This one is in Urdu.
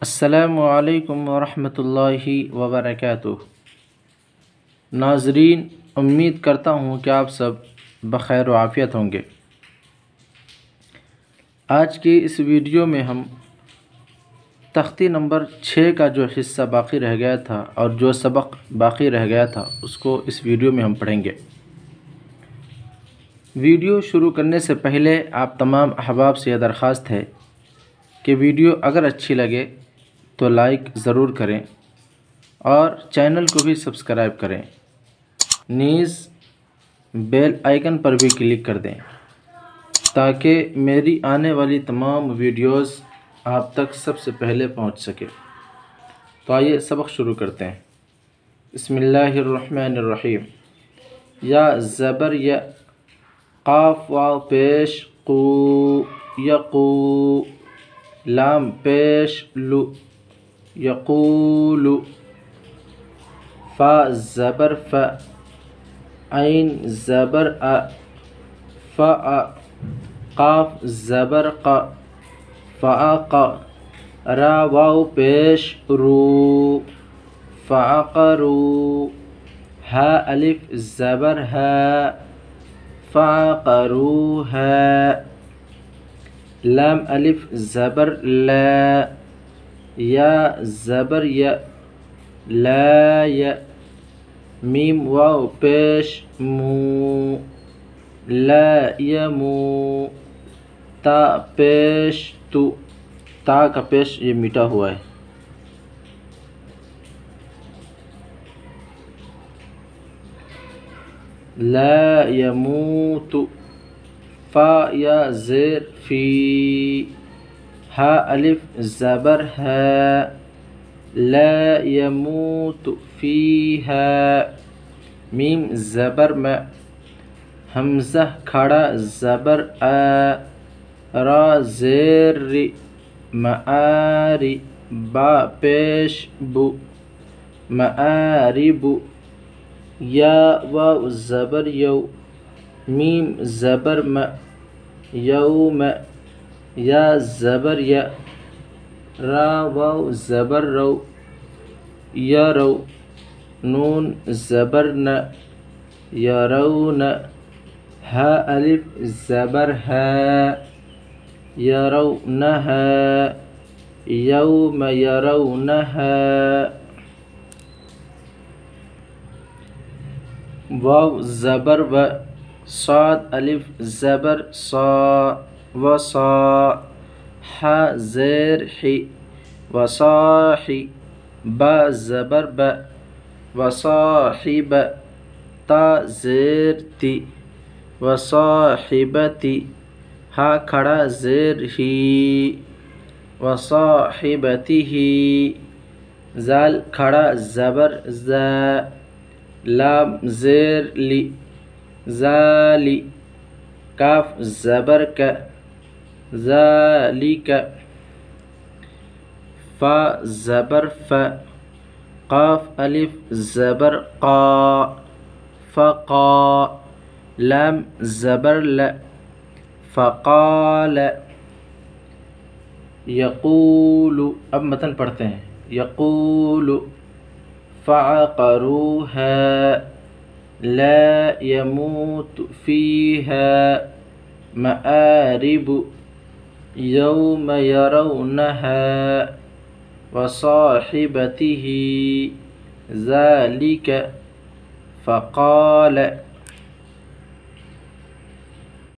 السلام علیکم ورحمۃ اللہ وبرکاتہ۔ ناظرین، امید کرتا ہوں کہ آپ سب بخیر و عافیت ہوں گے۔ آج کی اس ویڈیو میں ہم تختی نمبر 6 کا جو حصہ باقی رہ گیا تھا اور جو سبق باقی رہ گیا تھا اس کو اس ویڈیو میں ہم پڑھیں گے۔ ویڈیو شروع کرنے سے پہلے آپ تمام احباب سے یہ درخواست ہے کہ ویڈیو اگر اچھی لگے تو لائک ضرور کریں اور چینل کو بھی سبسکرائب کریں، نیز بیل آئیکن پر بھی کلک کر دیں تاکہ میری آنے والی تمام ویڈیوز آپ تک سب سے پہلے پہنچ سکے۔ تو آئیے سبق شروع کرتے ہیں۔ بسم اللہ الرحمن الرحیم۔ یا زبر یا، قاف واو پیش قو یقو، لام پیش لو یقول، فا زبر ف، عین زبر ا، فا، قاف زبر ق، فعق، را واو پیش رو، فعقرو، ہا الف زبر ها، فعقروها، لام الف زبر لا، یا زبر یا، لا یا، میم واو پیش مو، لا یمو، تا پیش تو، تا کا پیش یہ میٹا ہوا ہے۔ لا یموت، فا یا زیر فی، ہا الف زبر ہے، لا یموت فیہا، میم زبر میں، حمزہ کھڑا زبر آ، را زیر ری، معاری، با پیش بو، معارب، یا واو زبر یو، میم زبر م، یوم، یا زبر یا، را واو زبر رو، یرو، نون زبر ن، یرون، ہا الف زبر ہے، یرونہا، یوم یرونہا، واو زبر و، صاد الف زبر صا، وصا، حا زیر حی، وصاحی، با زبر ب، وصاحب، تا زیر تی، وصاحبتی، ہا کھڑا زیر ہی، وصاحبتہ، زال کھڑا زبر زا، لام زیر لی، ذالی، کاف زبر کا، ذالک، فا زبر ف، قاف الف زبر قا، فقا، لام زبر ل، فقال، یقول، اب متن پڑھتے ہیں۔ یقول، فعقروها، لا يموت فيها، مآرب، يوم يرونها، وصاحبته، ذلك، فقال،